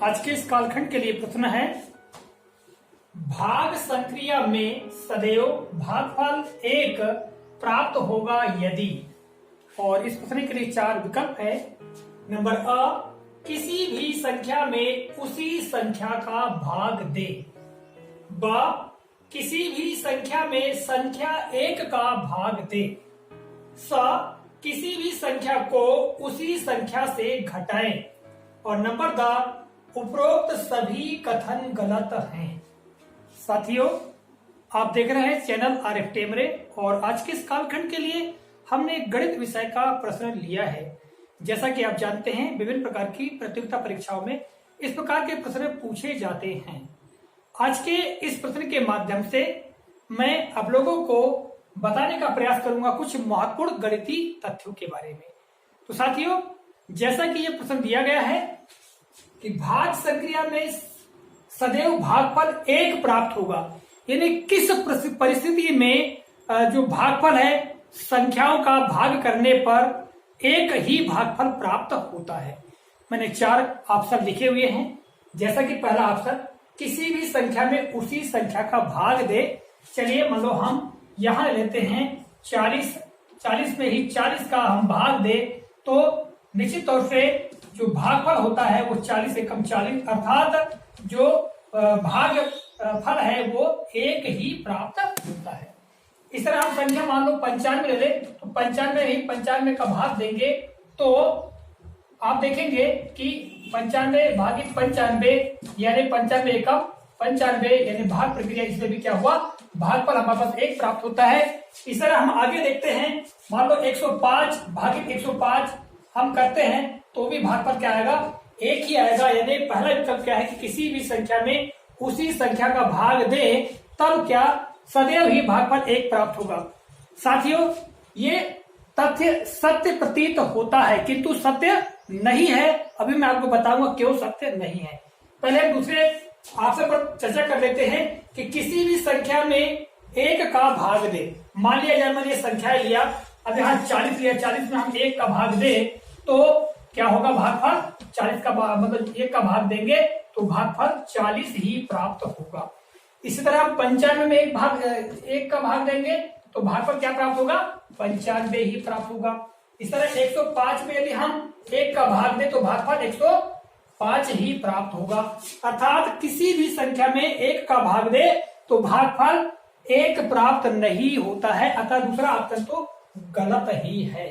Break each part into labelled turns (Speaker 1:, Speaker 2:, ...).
Speaker 1: आज के इस कालखंड के लिए प्रश्न है, भाग संक्रिया में सदैव भागफल 1 प्राप्त होगा यदि। और इस प्रश्न के लिए 4 विकल्प है। नंबर अ, किसी भी संख्या में उसी संख्या का भाग दे। ब, किसी भी संख्या में संख्या 1 का भाग दे। स, किसी भी संख्या को उसी संख्या से घटाएं। और नंबर द, उपरोक्त सभी कथन गलत हैं। साथियों, आप देख रहे हैं चैनल आरएफ टेमरे और आज के इस कालखंड के लिए हमने गणित विषय का प्रश्न लिया है। जैसा कि आप जानते हैं, विभिन्न प्रकार की प्रतियोगिता परीक्षाओं में इस प्रकार के प्रश्न पूछे जाते हैं। आज के इस प्रश्न के माध्यम से मैं आप लोगों को बताने का प्रयास करूंगा कुछ महत्वपूर्ण गणितीय तथ्यों के बारे में। तो साथियों, जैसा कि यह प्रश्न दिया गया है कि भाग संक्रिया में सदैव भागफल 1 प्राप्त होगा, यानी किस परिस्थिति में जो भागफल है संख्याओं का भाग करने पर एक ही भागफल प्राप्त होता है। मैंने 4 ऑप्शन लिखे हुए हैं। जैसा कि पहला ऑप्शन, किसी भी संख्या में उसी संख्या का भाग दे। चलिए मान लो हम यहां लेते हैं 40 में ही 40 का हम भाग दे तो निश्चित तौर से जो भागफल होता है वो 40 एकम 40, अर्थात जो भाग फल है वो 1 ही प्राप्त होता है। इस तरह हम संख्या मान लो 95 ले ले तो 95 ही 95 का भाग देंगे तो आप देखेंगे कि 95 भागित 95 यानी 95 एकम 95 यानी भाग प्रक्रिया, इसमें भी क्या हुआ, भागफल हमारे पास 1 प्राप्त होता है। इस तरह हम आगे देखते हैं, मान लो 105 भागित 105 हम करते हैं तो भी भागफल क्या आएगा, 1 ही आएगा। यानी पहला विकल्प क्या है कि किसी भी संख्या में उसी संख्या का भाग दे तब क्या सदैव ही भागफल 1 प्राप्त होगा। साथियों, ये तथ्य सत्य प्रतीत होता है किंतु सत्य नहीं है। अभी मैं आपको बताऊंगा क्यों सत्य नहीं है। पहले दूसरे ऑप्शन पर चर्चा कर लेते हैं कि किसी भी संख्या में 1 का भाग दे। मान लिया जाए मैंने संख्या लिया, अब यहाँ 40 लिया, 40 में हम 1 का भाग दे तो क्या होगा, भागफल 40 का मतलब 1 का भाग देंगे तो भागफल 40 ही प्राप्त होगा। इसी तरह 95 में 1 का भाग देंगे तो भागफल क्या प्राप्त होगा, 95 ही प्राप्त होगा। इस तरह 105 में यदि हम 1 का भाग दे तो भागफल 105 ही प्राप्त होगा। अर्थात किसी भी संख्या में 1 का भाग दे तो भागफल 1 प्राप्त नहीं होता है। अतः दूसरा ऑप्शन तो गलत ही है।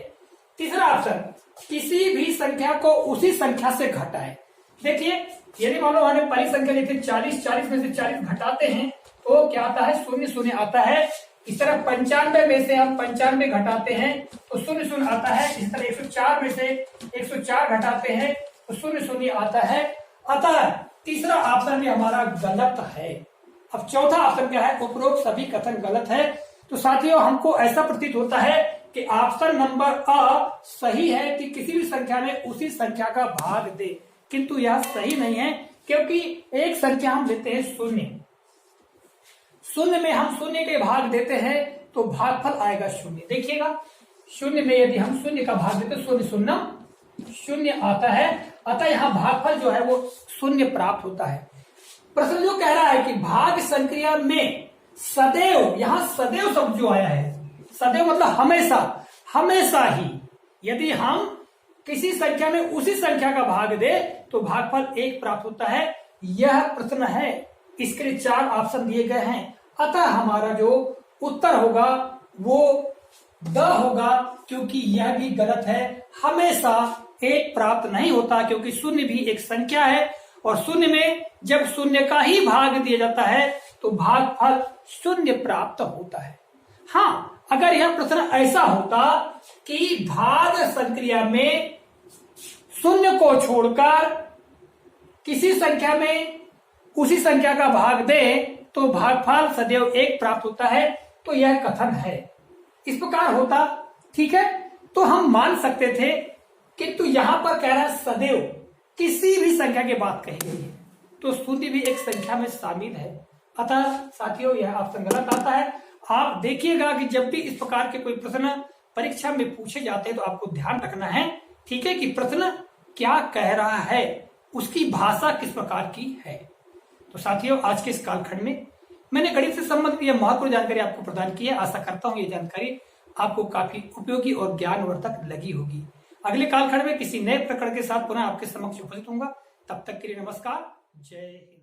Speaker 1: तीसरा ऑप्शन, किसी भी संख्या को उसी संख्या से घटाए। देखिए, यदि मान लो हमने पहली संख्या ली थी 40 में से 40 घटाते हैं तो क्या आता है, 0 आता है। इस तरह 95 में से हम 95 घटाते हैं तो 0 आता है। इस तरह 104 में से 104 घटाते हैं तो 0 आता है। अतः तीसरा ऑप्शन भी हमारा गलत है। अब चौथा ऑप्शन क्या है, उपरोक्त सभी कथन गलत है। तो साथियों, हमको ऐसा प्रतीत होता है कि ऑप्शन नंबर अ सही है कि किसी भी संख्या में उसी संख्या का भाग दे, किंतु यह सही नहीं है क्योंकि एक संख्या हम लेते हैं 0। 0 में हम 0 के भाग देते हैं तो भागफल आएगा 0। देखिएगा, 0 में यदि हम 0 का भाग देते तो 0 आता है। अतः यहाँ भागफल जो है वो 0 प्राप्त होता है। प्रश्न जो कह रहा है कि भाग संक्रिया में सदैव, यहाँ सदैव शब्द जो आया है, सदैव मतलब हमेशा ही यदि हम किसी संख्या में उसी संख्या का भाग दे तो भागफल 1 प्राप्त होता है। यह प्रश्न है, इसके लिए 4 ऑप्शन दिए गए हैं। अतः हमारा जो उत्तर होगा वो द होगा, क्योंकि यह भी गलत है। हमेशा 1 प्राप्त नहीं होता क्योंकि 0 भी एक संख्या है और 0 में जब 0 का ही भाग दिया जाता है तो भागफल 0 प्राप्त होता है। हाँ, अगर यह प्रश्न ऐसा होता कि भाग संक्रिया में 0 को छोड़कर किसी संख्या में उसी संख्या का भाग दे तो भागफल सदैव 1 प्राप्त होता है, तो यह कथन है। इस प्रकार होता, ठीक है, तो हम मान सकते थे, किंतु यहां पर कह रहा है सदैव किसी भी संख्या की बात कही गई है तो 0 भी एक संख्या में शामिल है। अतः साथियों, यह ऑप्शन गलत आता है। आप देखिएगा कि जब भी इस प्रकार के कोई प्रश्न परीक्षा में पूछे जाते हैं तो आपको ध्यान रखना है, ठीक है, कि प्रश्न क्या कह रहा है उसकी भाषा किस प्रकार की है। तो साथियों, आज के इस कालखंड में मैंने गणित से संबंधित यह महत्वपूर्ण जानकारी आपको प्रदान की है। आशा करता हूं ये जानकारी आपको काफी उपयोगी और ज्ञानवर्धक लगी होगी। अगले कालखंड में किसी नए प्रकरण के साथ पुनः आपके समक्ष उपस्थित होऊंगा। तब तक के लिए नमस्कार, जय हिंद।